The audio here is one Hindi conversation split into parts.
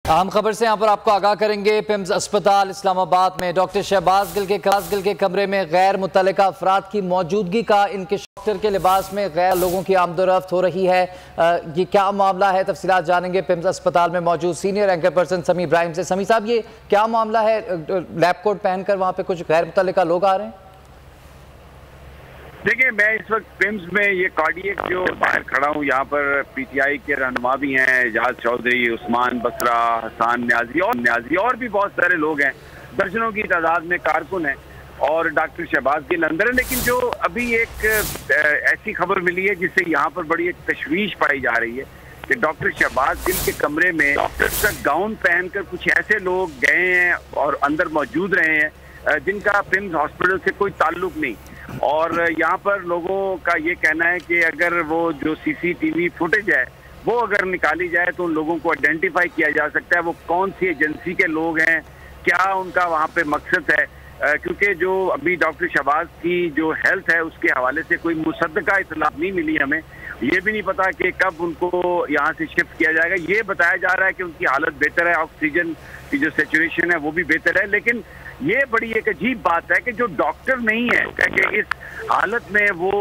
अहम खबर से यहाँ पर आपको आगाह करेंगे। पिम्स अस्पताल इस्लामाबाद में डॉक्टर शहबाज गिल के कमरे में गैर मुतल्लिका अफराद की मौजूदगी का इंकशाफ के लिबास में गैर लोगों की आमदोरफ्त हो रही है। ये क्या मामला है, तफसीलात जानेंगे पिम्स अस्पताल में मौजूद सीनियर एंकर पर्सन समी इब्राहिम से। समी साहब, ये क्या मामला है? लैब कोट पहनकर वहाँ पे कुछ गैर मुतल्लिका लोग आ रहे हैं। देखिए, मैं इस वक्त पिम्स में ये कार्डियक जो बाहर खड़ा हूँ, यहाँ पर पीटीआई के रहनुमा भी हैं, एजाज चौधरी, उस्मान बसरा, हसान न्याजी और भी बहुत सारे लोग हैं। दर्जनों की तादाद में कारकुन हैं और डॉक्टर शहबाज गिल अंदर है। लेकिन जो अभी एक ऐसी खबर मिली है जिससे यहाँ पर बड़ी एक तशवीश पाई जा रही है कि डॉक्टर शहबाज गिल के कमरे में डॉक्टर का गाउन पहनकर कुछ ऐसे लोग गए हैं और अंदर मौजूद रहे हैं जिनका पिम्स हॉस्पिटल से कोई ताल्लुक नहीं। और यहाँ पर लोगों का ये कहना है कि अगर वो जो सीसीटीवी फुटेज है वो अगर निकाली जाए तो उन लोगों को आइडेंटिफाई किया जा सकता है वो कौन सी एजेंसी के लोग हैं, क्या उनका वहाँ पे मकसद है। क्योंकि जो अभी डॉक्टर शहबाज की जो हेल्थ है उसके हवाले से कोई मुसद्दका इतला नहीं मिली हमें। ये भी नहीं पता कि कब उनको यहाँ से शिफ्ट किया जाएगा। ये बताया जा रहा है कि उनकी हालत बेहतर है, ऑक्सीजन की जो सैचुरेशन है वो भी बेहतर है। लेकिन ये बड़ी एक अजीब बात है कि जो डॉक्टर नहीं है कि इस हालत में वो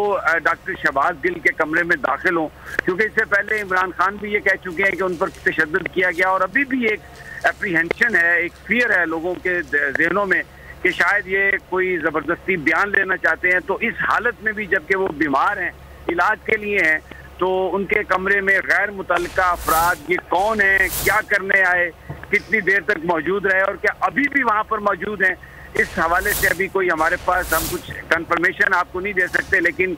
डॉक्टर शहबाज गिल के कमरे में दाखिल हों, क्योंकि इससे पहले इमरान खान भी ये कह चुके हैं कि उन पर तशद्दुद किया गया। और अभी भी एक एप्रीहेंशन है, एक फियर है लोगों के जहनों में कि शायद ये कोई ज़बरदस्ती बयान लेना चाहते हैं। तो इस हालत में भी जबकि वो बीमार हैं, इलाज के लिए हैं, तो उनके कमरे में गैर मुतल्लिका अफराद ये कौन है, क्या करने आए, कितनी देर तक मौजूद रहे और क्या अभी भी वहाँ पर मौजूद हैं, इस हवाले से अभी कोई हमारे पास हम कुछ कंफर्मेशन आपको नहीं दे सकते। लेकिन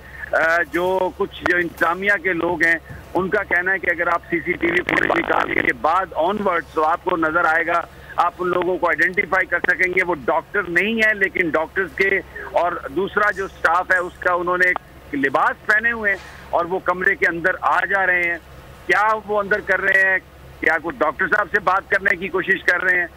जो इंतजामिया के लोग हैं उनका कहना है कि अगर आप सीसीटीवी फुटेज निकालने के बाद ऑनवर्ड्स तो आपको नजर आएगा, आप उन लोगों को आइडेंटिफाई कर सकेंगे। वो डॉक्टर नहीं है लेकिन डॉक्टर्स के और दूसरा जो स्टाफ है उसका उन्होंने एक लिबास पहने हुए हैं और वो कमरे के अंदर आ जा रहे हैं। क्या वो अंदर कर रहे हैं, क्या कुछ डॉक्टर साहब से बात करने की कोशिश कर रहे हैं,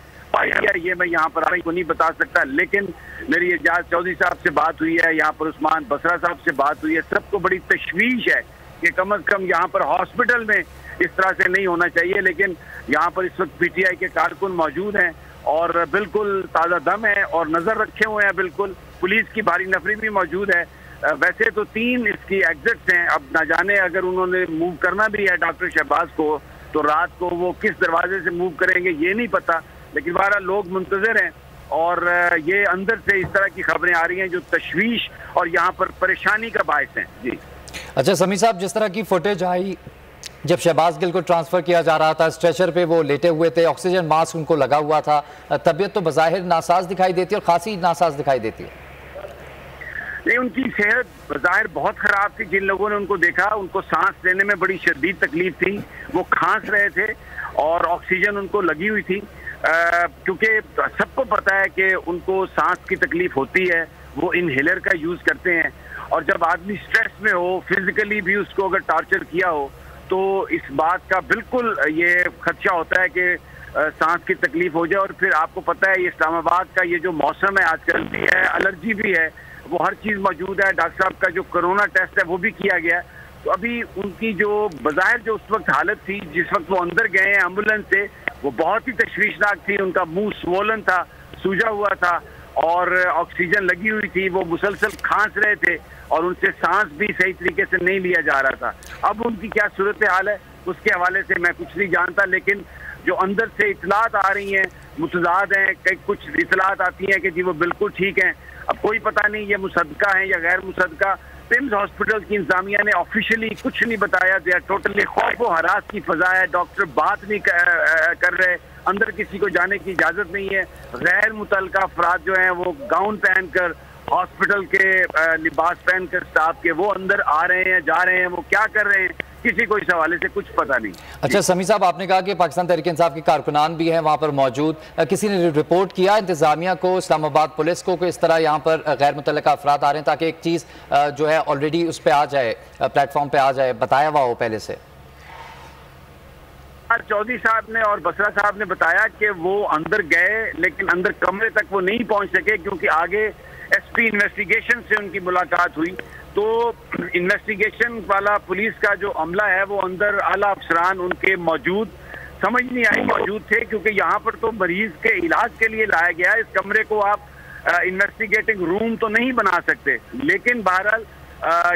ये मैं यहाँ पर को नहीं बता सकता। लेकिन मेरी एजाज चौधरी साहब से बात हुई है, यहाँ पर उस्मान बसरा साहब से बात हुई है। सबको बड़ी तशवीश है कि कम से कम यहाँ पर हॉस्पिटल में इस तरह से नहीं होना चाहिए। लेकिन यहाँ पर इस वक्त पीटीआई के कारकुन मौजूद हैं और बिल्कुल ताज़ा दम है और नज़र रखे हुए हैं। बिल्कुल पुलिस की भारी नफरी भी मौजूद है। वैसे तो 3 इसकी एग्जिट्स हैं, अब ना जाने अगर उन्होंने मूव करना भी है डॉक्टर शहबाज को तो रात को वो किस दरवाजे से मूव करेंगे ये नहीं पता। लेकिन बहरहाल लोग मुंतजर हैं और ये अंदर से इस तरह की खबरें आ रही हैं जो तशवीश और यहाँ पर परेशानी का बायस हैं। जी अच्छा समी साहब, जिस तरह की फुटेज आई जब शहबाज गिल को ट्रांसफ़र किया जा रहा था, स्ट्रेचर पे वो लेटे हुए थे, ऑक्सीजन मास्क उनको लगा हुआ था, तबीयत तो बज़ाहिर नासाज दिखाई देती है और खासी नासाज दिखाई देती है। नहीं, उनकी सेहत ज़ाहिर बहुत ख़राब थी। जिन लोगों ने उनको देखा उनको सांस लेने में बड़ी शदीद तकलीफ थी, वो खांस रहे थे और ऑक्सीजन उनको लगी हुई थी। क्योंकि सबको पता है कि उनको सांस की तकलीफ होती है, वो इनहेलर का यूज़ करते हैं। और जब आदमी स्ट्रेस में हो, फिजिकली भी उसको अगर टॉर्चर किया हो तो इस बात का बिल्कुल ये खदशा होता है कि सांस की तकलीफ हो जाए। और फिर आपको पता है ये इस्लामाबाद का ये जो मौसम है आजकल भी है, एलर्जी भी है, वो हर चीज़ मौजूद है। डॉक्टर साहब का जो कोरोना टेस्ट है वो भी किया गया है। तो अभी उनकी जो बज़ाहिर जो उस वक्त हालत थी, जिस वक्त वो अंदर गए हैं एम्बुलेंस से, वो बहुत ही तशवीशनाक थी। उनका मुंह स्वोलन था, सूजा हुआ था और ऑक्सीजन लगी हुई थी। वो मुसलसल खांस रहे थे और उनसे सांस भी सही तरीके से नहीं लिया जा रहा था। अब उनकी क्या सूरत हाल है उसके हवाले से मैं कुछ नहीं जानता। लेकिन जो अंदर से इतलात आ रही हैं मुतजाद हैं, कई कुछ इतलात आती हैं कि जी वो बिल्कुल ठीक हैं। अब कोई पता नहीं ये मुसद्दका है या गैर मुसद्दका। पिम्स हॉस्पिटल की इंतजामिया ने ऑफिशियली कुछ नहीं बताया। दे आर टोटली खौफ व हरास की फजा है। डॉक्टर बात नहीं कर रहे, अंदर किसी को जाने की इजाजत नहीं है। गैर मुतल्लिका अफराद जो हैं वो गाउन पहनकर, हॉस्पिटल के लिबास पहनकर स्टाफ के, वो अंदर आ रहे हैं, जा रहे हैं। वो क्या कर रहे हैं किसी को इस हवाले से कुछ पता नहीं। अच्छा समी साहब, आपने कहा कि पाकिस्तान तहरीक इंसाफ के कारकुनान भी हैं वहाँ पर मौजूद, किसी ने रिपोर्ट किया इंतजामिया को, इस्लामाबाद पुलिस को कि इस तरह यहाँ पर गैर मुतल्लिका अफराद आ रहे हैं, ताकि एक चीज़ जो है ऑलरेडी उस पर आ जाए, प्लेटफॉर्म पे आ जाए, बताया हुआ हो पहले से? चौधरी साहब ने और बसरा साहब ने बताया कि वो अंदर गए लेकिन अंदर कमरे तक वो नहीं पहुँच सके क्योंकि आगे एसपी इन्वेस्टिगेशन से उनकी मुलाकात हुई। तो इन्वेस्टिगेशन वाला पुलिस का जो अमला है वो अंदर आला अफसरान उनके मौजूद समझ नहीं आई मौजूद थे, क्योंकि यहाँ पर तो मरीज के इलाज के लिए लाया गया है। इस कमरे को आप इन्वेस्टिगेटिंग रूम तो नहीं बना सकते, लेकिन बहरहाल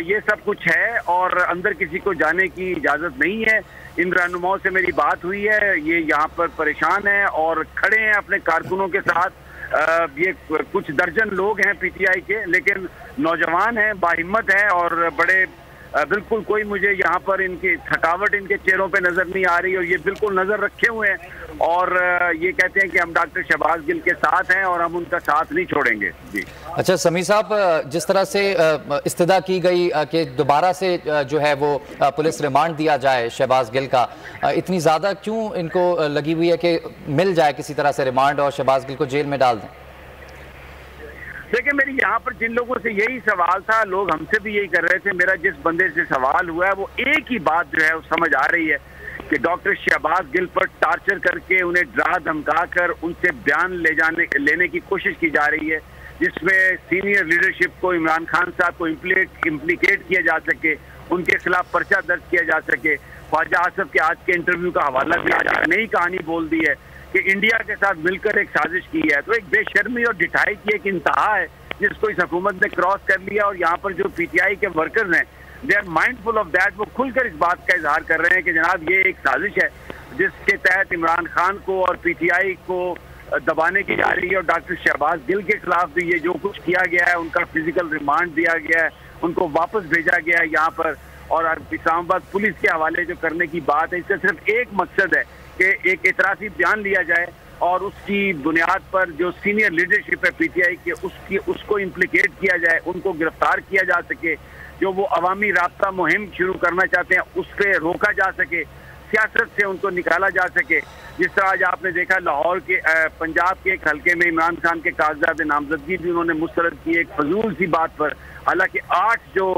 ये सब कुछ है और अंदर किसी को जाने की इजाज़त नहीं है। इन रहनुमाओं से मेरी बात हुई है, ये यहाँ पर परेशान हैं और खड़े हैं अपने कारकुनों के साथ। ये कुछ दर्जन लोग हैं पीटीआई के, लेकिन नौजवान हैं, बाहिम्मत हैं और बड़े बिल्कुल कोई मुझे यहाँ पर इनकी थकावट इनके चेहरों पे नजर नहीं आ रही और ये बिल्कुल नजर रखे हुए हैं और ये कहते हैं कि हम डॉक्टर शहबाज गिल के साथ हैं और हम उनका साथ नहीं छोड़ेंगे। जी अच्छा समीर साहब, जिस तरह से इस्तदा की गई कि दोबारा से जो है वो पुलिस रिमांड दिया जाए शहबाज गिल का, इतनी ज़्यादा क्यों इनको लगी हुई है कि मिल जाए किसी तरह से रिमांड और शहबाज गिल को जेल में डाल दें? देखिए, मेरी यहाँ पर जिन लोगों से यही सवाल था, लोग हमसे भी यही कर रहे थे, मेरा जिस बंदे से सवाल हुआ है वो एक ही बात जो है वो समझ आ रही है कि डॉक्टर शहबाज गिल पर टार्चर करके उन्हें डरा धमका कर उनसे बयान लेने की कोशिश की जा रही है, जिसमें सीनियर लीडरशिप को, इमरान खान साहब को इम्प्लीकेट किया जा सके, उनके खिलाफ पर्चा दर्ज किया जा सके। ख्वाजा आसिफ के आज के इंटरव्यू का हवाला दिया जा, नई कहानी बोल दी है कि इंडिया के साथ मिलकर एक साजिश की है। तो एक बेशर्मी और ढिठाई की एक इंतहा है जिसको इस हुकूमत ने क्रॉस कर लिया और यहाँ पर जो पीटीआई के वर्कर्स हैं, they are mindful of that. वो खुलकर इस बात का इजहार कर रहे हैं कि जनाब ये एक साजिश है जिसके तहत इमरान खान को और पीटीआई को दबाने की जा रही है और डॉक्टर शहबाज गिल के खिलाफ भी ये जो कुछ किया गया है, उनका फिजिकल रिमांड दिया गया है, उनको वापस भेजा गया है यहाँ पर, और इस्लामाबाद पुलिस के हवाले जो करने की बात है, इसका सिर्फ एक मकसद है कि एक एतराफ़ी बयान लिया जाए और उसकी बुनियाद पर जो सीनियर लीडरशिप है पीटीआई के उसको इम्प्लीकेट किया जाए, उनको गिरफ्तार किया जा सके, जो वो अवामी राब्ता मुहिम शुरू करना चाहते हैं उस पर रोका जा सके, सियासत से उनको निकाला जा सके। जिस तरह आज आपने देखा लाहौर के पंजाब के एक हल्के में इमरान खान के कागजात नामजदगी भी उन्होंने मुस्तरद की एक फजूल सी बात पर, हालांकि 8 जो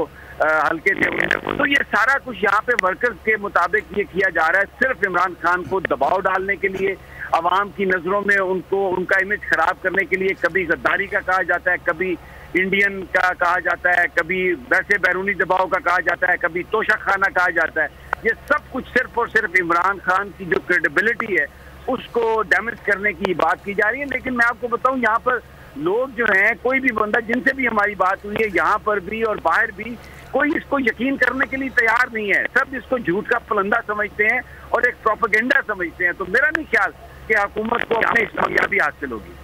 हल्के थे। तो ये सारा कुछ यहाँ पे वर्कर्स के मुताबिक ये किया जा रहा है सिर्फ इमरान खान को दबाव डालने के लिए, अवाम की नज़रों में उनको उनका इमेज खराब करने के लिए। कभी गद्दारी का कहा जाता है, कभी इंडियन का कहा जाता है, कभी वैसे बैरूनी दबाव का कहा जाता है, कभी तोशा खाना कहा जाता है। ये सब कुछ सिर्फ और सिर्फ इमरान खान की जो क्रेडिबिलिटी है उसको डैमेज करने की बात की जा रही है। लेकिन मैं आपको बताऊं, यहाँ पर लोग जो हैं, कोई भी बंदा जिनसे भी हमारी बात हुई है यहाँ पर भी और बाहर भी, कोई इसको यकीन करने के लिए तैयार नहीं है। सब इसको झूठ का पलंदा समझते हैं और एक प्रोपेगेंडा समझते हैं। तो मेरा नहीं ख्याल कि हुकूमत को अपने कामयाबी हासिल होगी।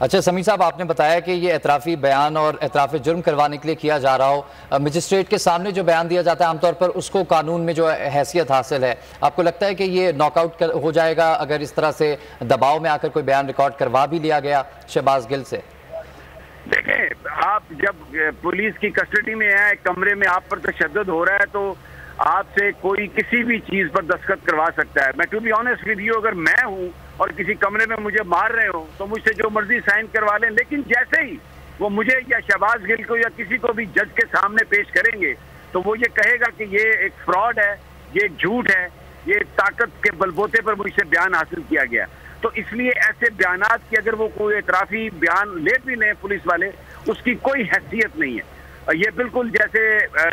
अच्छा समीर साहब, आपने बताया कि ये एतराफ़ी बयान और एतराफ़ी जुर्म करवाने के लिए किया जा रहा हो, मजिस्ट्रेट के सामने जो बयान दिया जाता है आमतौर पर उसको कानून में जो हैसियत हासिल है, आपको लगता है कि ये नॉकआउट हो जाएगा अगर इस तरह से दबाव में आकर कोई बयान रिकॉर्ड करवा भी लिया गया शहबाज गिल से? देखें, आप जब पुलिस की कस्टडी में है, कमरे में आप पर तशद्दुद हो रहा है, तो आपसे कोई किसी भी चीज़ पर दस्तखत करवा सकता है। मैं to be honest with you, अगर मैं हूँ और किसी कमरे में मुझे मार रहे हो तो मुझसे जो मर्जी साइन करवा लें, लेकिन जैसे ही वो मुझे या शहबाज गिल को या किसी को भी जज के सामने पेश करेंगे तो वो ये कहेगा कि ये एक फ्रॉड है, ये एक झूठ है, ये ताकत के बलबूते पर मुझसे बयान हासिल किया गया। तो इसलिए ऐसे बयानात की अगर वो कोई एतराफ़ी बयान ले भी लें पुलिस वाले, उसकी कोई हैसियत नहीं है। ये बिल्कुल जैसे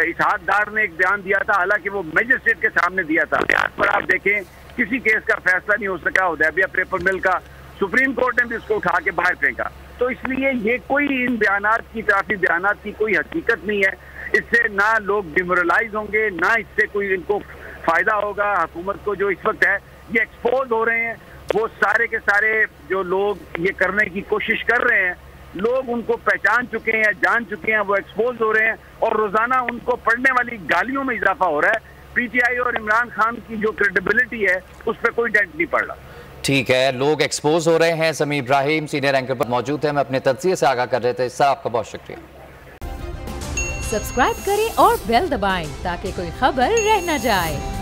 इसहाक डार ने एक बयान दिया था, हालांकि वो मजिस्ट्रेट के सामने दिया था, पर आप देखें किसी केस का फैसला नहीं हो सका। हुदैबिया पेपर मिल का सुप्रीम कोर्ट ने भी उसको उठा के बाहर फेंका। तो इसलिए ये कोई इन बयानात की, इतराफ़ी बयानात की कोई हकीकत नहीं है। इससे ना लोग डिमोरलाइज होंगे, ना इससे कोई इनको फायदा होगा। हुकूमत को जो इस वक्त है ये एक्सपोज हो रहे हैं, वो सारे के सारे जो लोग ये करने की कोशिश कर रहे हैं, लोग उनको पहचान चुके हैं, जान चुके हैं, वो एक्सपोज हो रहे हैं और रोजाना उनको पड़ने वाली गालियों में इजाफा हो रहा है। पीटीआई और इमरान खान की जो क्रेडिबिलिटी है उस पर कोई डेंट नहीं पड़ रहा। ठीक है, लोग एक्सपोज हो रहे हैं। समीर इब्राहिम सीनियर एंकर पर मौजूद है, मैं अपने तज्जिये से आगाह कर रहे थे। सर आपका बहुत शुक्रिया। सब्सक्राइब करें और बेल दबाएं ताकि कोई खबर रह न जाए।